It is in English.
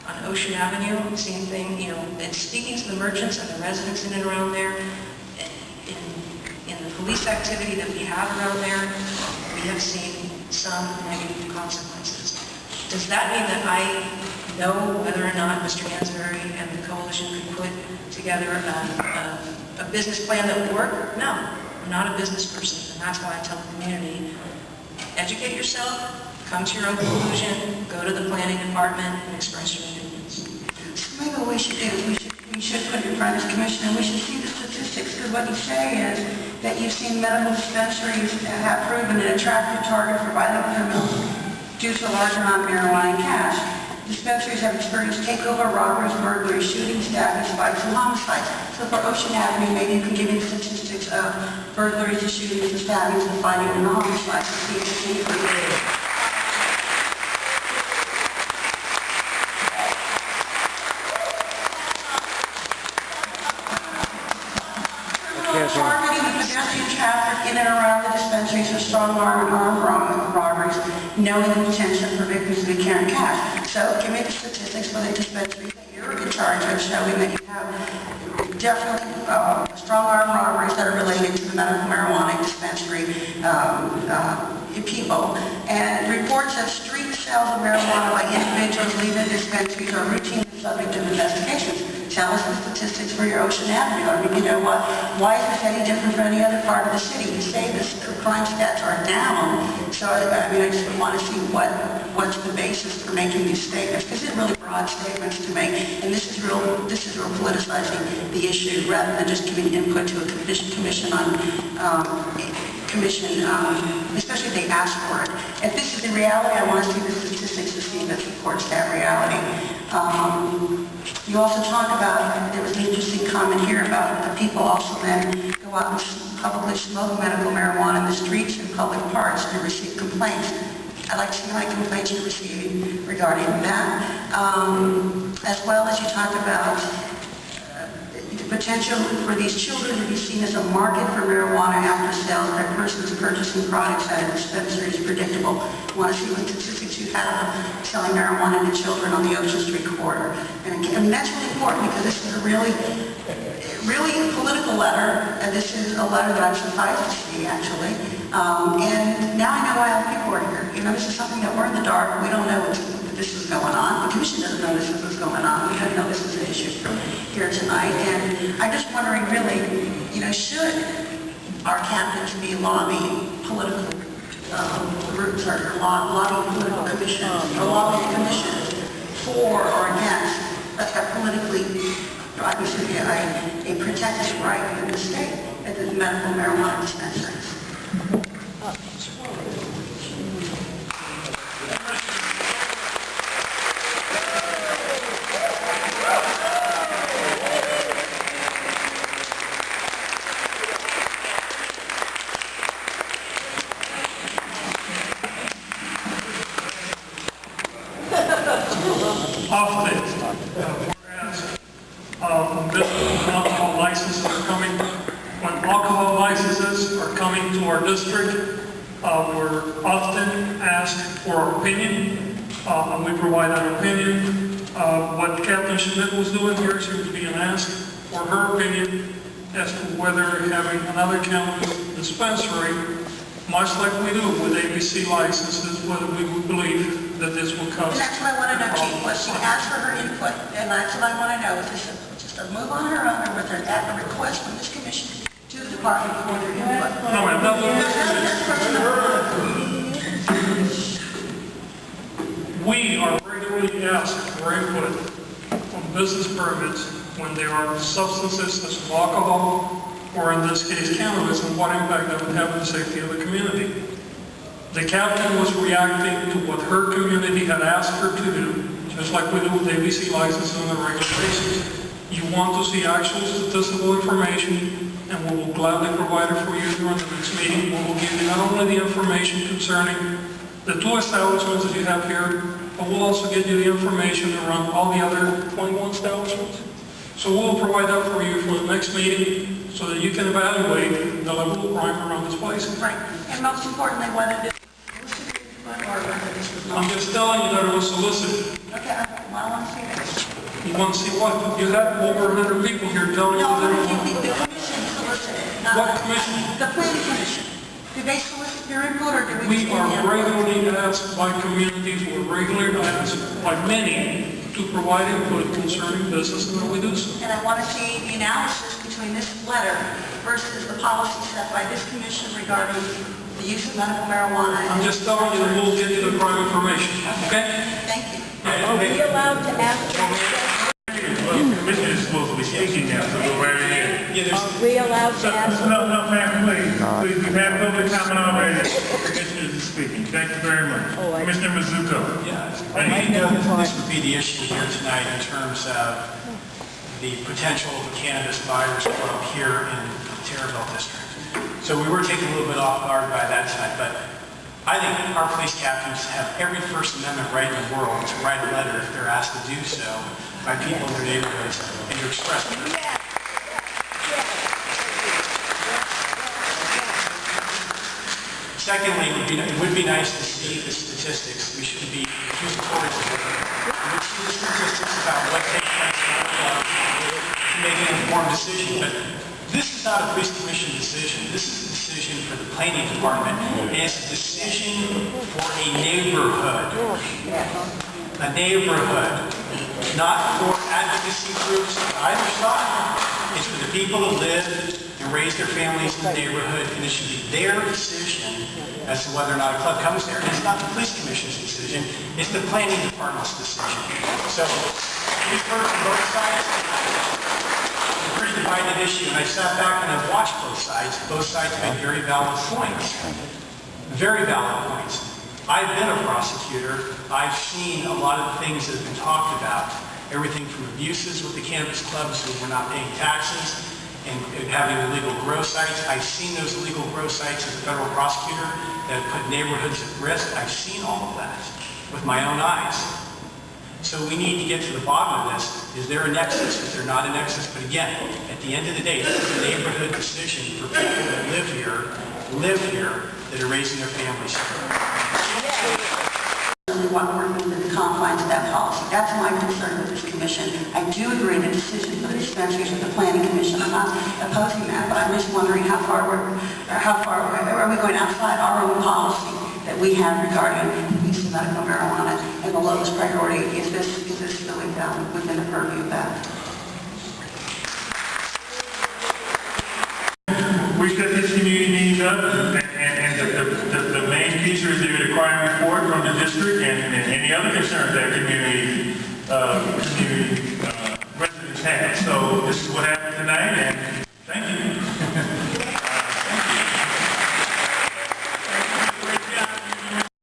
On Ocean Avenue, same thing, you know, and speaking to the merchants and the residents in and around there, in the police activity that we have around there, we have seen some negative consequences. Does that mean that I know whether or not Mr. Hansberry and the coalition could put together a business plan that would work? No, I'm not a business person, and that's why I tell the community, educate yourself, come to your own conclusion, go to the planning department and express your opinions. So maybe what we should do is we should put it in front of this commission and we should see the statistics, because what you say is that you've seen medical dispensaries have proven an attractive target for violent criminals due to a large amount of marijuana and cash. Dispensaries have experienced takeover, robberies, burglaries, shootings, stabbings, fights, and homicides. So for Ocean Avenue, maybe you can give me the statistics of burglaries, the shootings, the stabbings, the fighting, and the homicides to see if it's any targeting the pedestrian traffic in and around the dispensaries with strong arm and armed robberies, knowing the potential for victims to be carrying cash. So give me the statistics for the dispensaries that you're in charge of, showing that you have definitely strong arm robberies that are related to the medical marijuana dispensary people. And reports of street sales of marijuana by individuals leaving dispensaries are routinely subject to investigations. Tell us the statistics for your Ocean Avenue. I mean, you know what? Why is this any different from any other part of the city? You say the crime stats are down, so I mean, I just want to see what's the basis for making these statements, because they're really broad statements to make, and this is real politicizing the issue rather than just giving input to a commission on especially if they ask for it. If this is the reality, I want to see the statistics to see if it supports that reality. You also talk about, there was an interesting comment here about the people also then go out and publicly smoke medical marijuana in the streets and public parks and receive complaints. I'd like to see how many complaints you're receiving regarding that. As well as you talk about the potential for these children to be seen as a market for marijuana after sales by persons purchasing products at a dispensary is predictable. I want to see what statistics you have of selling marijuana to children on the Ocean Street corridor. And I mean, that's really important, because this is a really political letter, and this is a letter that I'm surprised to see, actually. And now I know why all people are here. You know, this is something that we're in the dark. We don't know that this is going on. The commission doesn't know this is what's going on. We don't know this is an issue here tonight. And I'm just wondering, really, you know, should our captains be lobbying political groups or lobbying political commissions or lobbying commissions for or against a politically, obviously, a protected right in the state at the medical marijuana dispensaries? Alcohol licenses are coming to our district. We're often asked for our opinion, and we provide that opinion. What Captain Schmidt was doing here, she was being asked for her opinion as to whether having another cannabis dispensary, much like we do with ABC licenses, whether we would believe that this will cause. And that's what I want to know, Chief. Was she asked for her input, and that's what I want to know. Is this just a move on her own, or was there a request from this commission to the department for their input? No, ma'am, that we are regularly asked for input on business permits when there are substances such as alcohol, or in this case cannabis, and what impact that would have on the safety of the community. The captain was reacting to what her community had asked her to do, just like we do with ABC licenses on a regular basis. You want to see actual statistical information, and we will gladly provide it for you during the next meeting. We will give you not only the information concerning the two establishments that you have here, but we'll also get you the information around all the other 21 establishments. So we'll provide that for you for the next meeting so that you can evaluate the level of crime around this place. Right. And most importantly, whether this was solicited or whether this was not. I'm just telling you that it was solicited. Okay, well, I want to see that. You want to see what? You had over 100 people here telling you No, that. the commission solicited. not- What commission? The planning commission. Did they solicit your input, or did we? We are regularly asked by communities, we're regularly asked by many to provide input concerning business, and we do so. And I want to see the analysis between this letter versus the policy set by this commission regarding the use of medical marijuana. I'm just telling you that we'll give you the prime information, okay? Thank you. Are we allowed to ask Well, the commission is supposed to be speaking now, so go right ahead. Are we allowed to ask? No, ma'am, please. Please, we've had public comment already. The commissioner is speaking. Thank you very much. Oh, Commissioner Mizuko. Yeah, Thank I you. know that this would be the issue here tonight in terms of the potential of a cannabis buyers club here in the Terraville district. So we were taken a little bit off guard by that tonight, but I think our police captains have every First Amendment right in the world to write a letter if they're asked to do so by people in their neighborhoods and to express their. Secondly, it would be nice to see the statistics. We should be accused of we would see the statistics about what takes place in our club to make an informed decision. But this is not a police commission decision. This is a decision for the planning department. And it's a decision for a neighborhood. A neighborhood. Not for advocacy groups on either side. It's for the people who live and raise their families in the neighborhood, and it should be their decision as to whether or not a club comes there. And it's not the police commission's decision, it's the planning department's decision. So, we've heard from both sides. It's a pretty divided issue, and I sat back and I've watched both sides. Both sides made very valid points. Very valid points. I've been a prosecutor. I've seen a lot of the things that have been talked about. Everything from abuses with the cannabis clubs who were not paying taxes and having illegal grow sites. I've seen those illegal grow sites as a federal prosecutor that have put neighborhoods at risk. I've seen all of that with my own eyes. So we need to get to the bottom of this. Is there a nexus? Is there not a nexus? But again, at the end of the day, this is a neighborhood decision for people that live here, that are raising their families here. We want to work within the confines of that policy. That's my concern with this commission. I do agree the decision for the dispensaries with the planning commission. I'm not opposing that, but I'm just wondering how far are we going outside our own policy that we have regarding the use of medical marijuana, and the lowest priority is this really within the purview of that. We set this community meetings up, and the main feature is there the crime report from the district and any other concerns that community residents have. So this is what happens.